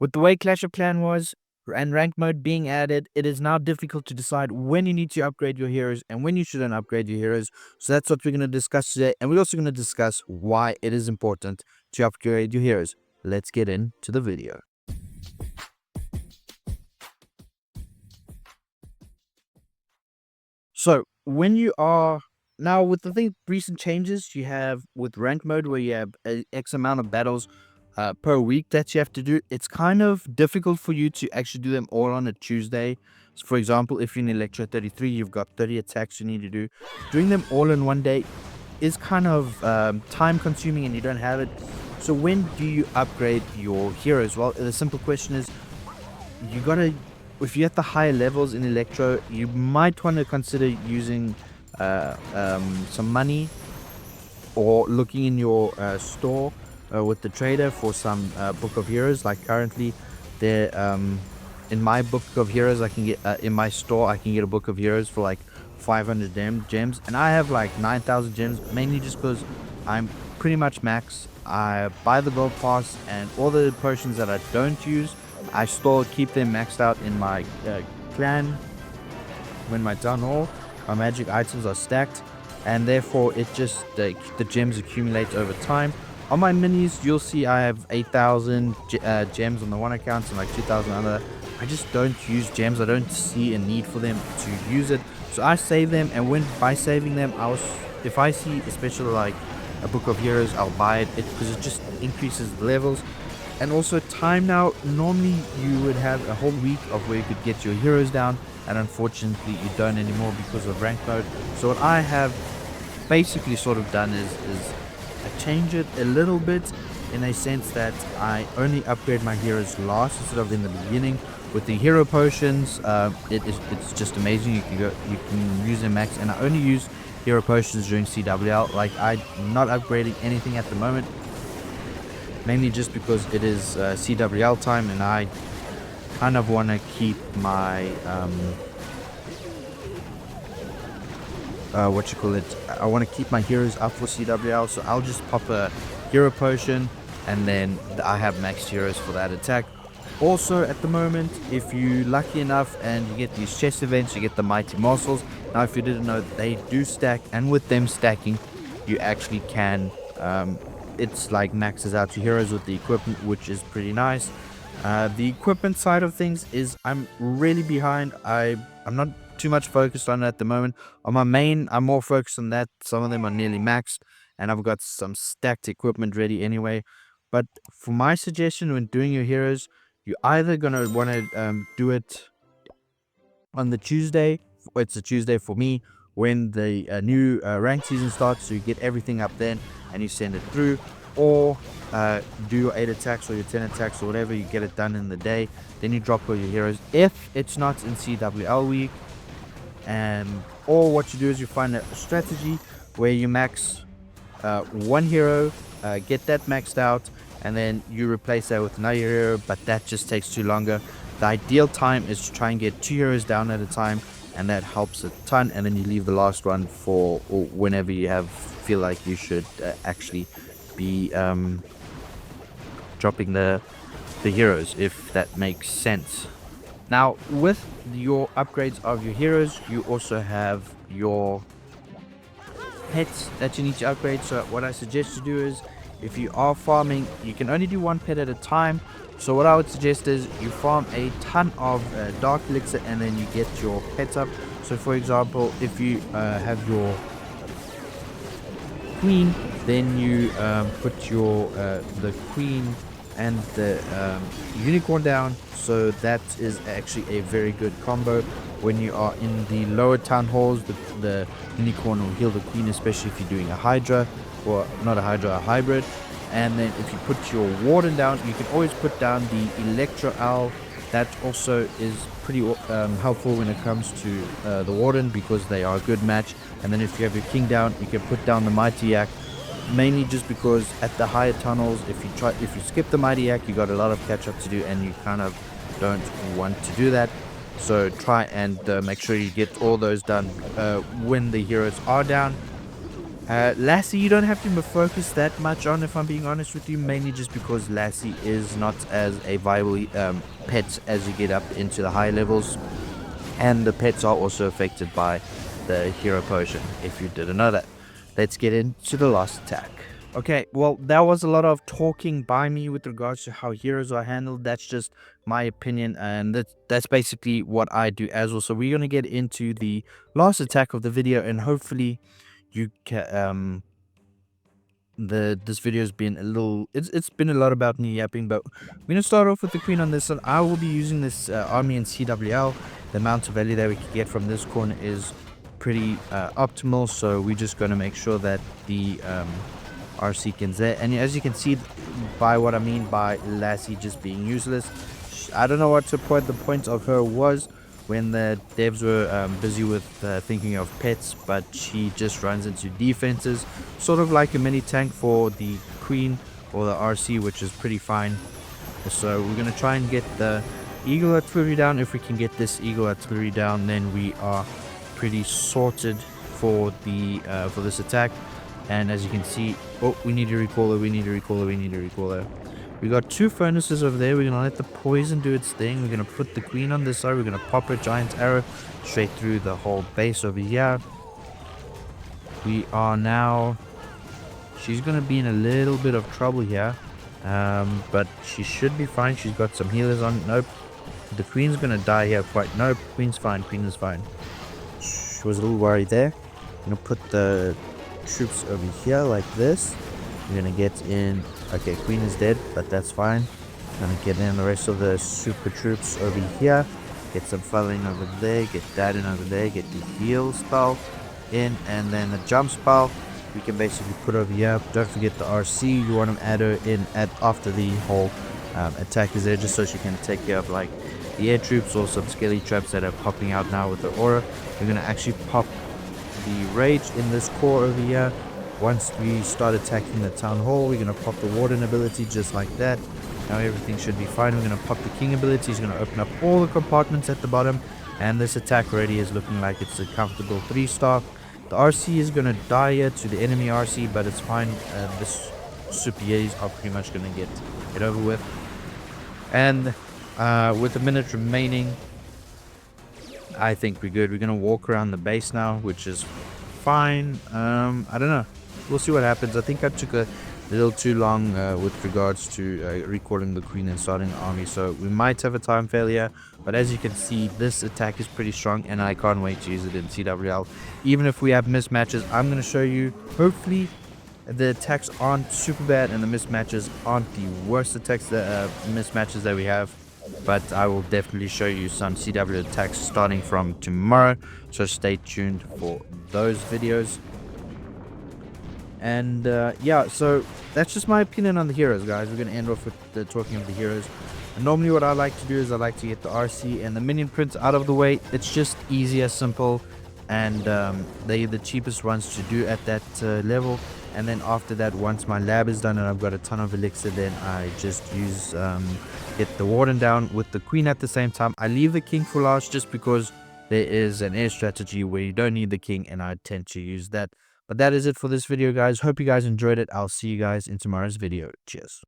With the way Clash of Clan was and ranked mode being added, it is now difficult to decide when you need to upgrade your heroes and when you shouldn't upgrade your heroes. So that's what we're going to discuss today. And we're also going to discuss why it is important to upgrade your heroes. Let's get into the video. So when you are now with the recent changes you have with rank mode where you have a X amount of battles per week that you have to do, it's kind of difficult for you to actually do them all on a Tuesday. So for example, if you're in Electro 33, you've got 30 attacks you need to do. Doing them all in one day is kind of time consuming and you don't have it. So when do you upgrade your heroes? Well, the simple question is, you gotta, if you're at the higher levels in Electro, you might want to consider using some money or looking in your store with the trader for some Book of Heroes. Like currently, there in my Book of Heroes, I can get in my store, I can get a Book of Heroes for like 500 gems, and I have like 9,000 gems, mainly just because I'm pretty much max. I buy the gold pass, and all the potions that I don't use, I still keep them maxed out in my clan. When my town hall, my magic items are stacked, and therefore it just the gems accumulate over time. On my minis, you'll see I have 8,000 gems on the one account and like 2,000 on the other. I just don't use gems. I don't see a need for them to use it, so I save them. And when by saving them, if I see especially like a Book of Heroes, I'll buy it because it just increases the levels. And also time now, normally you would have a whole week of where you could get your heroes down, and unfortunately you don't anymore because of rank mode. So what I have basically sort of done is I change it a little bit, in a sense that I only upgrade my heroes last instead of in the beginning. With the hero potions, it's just amazing. You can use them max, and I only use hero potions during CWL. Like, I'm not upgrading anything at the moment, mainly just because it is CWL time, and I kind of want to keep my I want to keep my heroes up for CWL, so I'll just pop a hero potion, and then I have maxed heroes for that attack. Also, at the moment, if you're lucky enough and you get these chest events, you get the Mighty Morsels. Now, if you didn't know, they do stack, and with them stacking, you actually can it's like maxes out your heroes with the equipment, which is pretty nice. The equipment side of things is I'm really behind. I'm not too much focused on it at the moment. On my main, I'm more focused on that. Some of them are nearly maxed, and I've got some stacked equipment ready anyway. But for my suggestion when doing your heroes, you're either gonna want to do it on the Tuesday. It's a Tuesday for me when the new rank season starts, so you get everything up then and you send it through. Or do your 8 attacks or your 10 attacks or whatever, you get it done in the day, then you drop all your heroes if it's not in CWL week. And or what you do is you find a strategy where you max one hero, get that maxed out, and then you replace that with another hero, but that just takes too longer. The ideal time is to try and get 2 heroes down at a time, and that helps a ton. And then you leave the last one for whenever you feel like you should actually be dropping the heroes, if that makes sense. Now, with your upgrades of your heroes, you also have your pets that you need to upgrade. So what I suggest you do is, if you are farming, you can only do one pet at a time. So what I would suggest is you farm a ton of dark elixir, and then you get your pets up. So for example, if you have your queen, then you put your the queen and the unicorn down. So that is actually a very good combo. When you are in the lower town halls, the unicorn will heal the queen, especially if you're doing a hydra, or not a hydra, a hybrid. And then if you put your warden down, you can always put down the electro owl. That also is pretty helpful when it comes to the warden, because they are a good match. And then if you have your king down, you can put down the mighty yak, mainly just because at the higher tunnels, if you skip the mighty yak, you got a lot of catch up to do, and you kind of don't want to do that. So try and make sure you get all those done when the heroes are down. Lassie, you don't have to focus that much on, if I'm being honest with you, mainly just because Lassie is not as a viable pet as you get up into the high levels, and the pets are also affected by the hero potion, if you didn't know that. Let's get into the last attack. Okay, well, that was a lot of talking by me with regards to how heroes are handled. That's just my opinion, and that's basically what I do as well. So we're gonna get into the last attack of the video, and hopefully you can this video has been a little, it's been a lot about me yapping, but we're gonna start off with the queen on this one. I will be using this army in CWL. The amount of value that we can get from this corner is pretty optimal, so we're just gonna make sure that the RC can there. And as you can see by what I mean by Lassie just being useless, I don't know what the point of her was when the devs were busy with thinking of pets, but she just runs into defenses, sort of like a mini tank for the queen or the RC, which is pretty fine. So we're going to try and get the eagle artillery down. If we can get this eagle artillery down, then we are pretty sorted for the for this attack. And as you can see, oh, we need to recall her. We got two furnaces over there. We're going to let the poison do its thing. We're going to put the queen on this side. We're going to pop her giant arrow straight through the whole base over here. We are now... She's going to be in a little bit of trouble here. But she should be fine. She's got some healers on. Nope. The queen's going to die here quite... Nope. Queen's fine. Queen is fine. She was a little worried there. I'm going to put the troops over here like this. We're going to get in... Okay, queen is dead, but that's fine. Gonna get in the rest of the super troops over here. Get some funneling over there. Get that in over there. Get the heal spell in, and then the jump spell we can basically put over here. Don't forget the RC. You want to add her in after the whole attack is there, just so she can take care of like the air troops or some skelly traps that are popping out now with the aura. We're gonna actually pop the rage in this core over here. Once we start attacking the town hall, we're going to pop the warden ability just like that. Now everything should be fine. We're going to pop the king ability. He's going to open up all the compartments at the bottom. And this attack already is looking like it's a comfortable 3-star. The RC is going to die here to the enemy RC, but it's fine. The super Yetis are pretty much going to get it over with. And with a minute remaining, I think we're good. We're going to walk around the base now, which is fine. I don't know. We'll see what happens. I think I took a little too long with regards to recalling the queen and starting the army, so we might have a time failure. But as you can see, this attack is pretty strong, and I can't wait to use it in CWL. Even if we have mismatches, I'm going to show you. Hopefully, the attacks aren't super bad, and the mismatches aren't the worst attacks, mismatches that we have. But I will definitely show you some CW attacks starting from tomorrow, so stay tuned for those videos. And yeah, so that's just my opinion on the heroes, guys. We're going to end off with the talking of the heroes. And normally what I like to do is I like to get the RC and the minion prints out of the way. It's just easier, simple, and they're the cheapest ones to do at that level. And then after that, once my lab is done and I've got a ton of elixir, then I just use get the warden down with the queen at the same time. I leave the king for last just because there is an air strategy where you don't need the king, and I tend to use that. But that is it for this video, guys. Hope you guys enjoyed it. I'll see you guys in tomorrow's video. Cheers.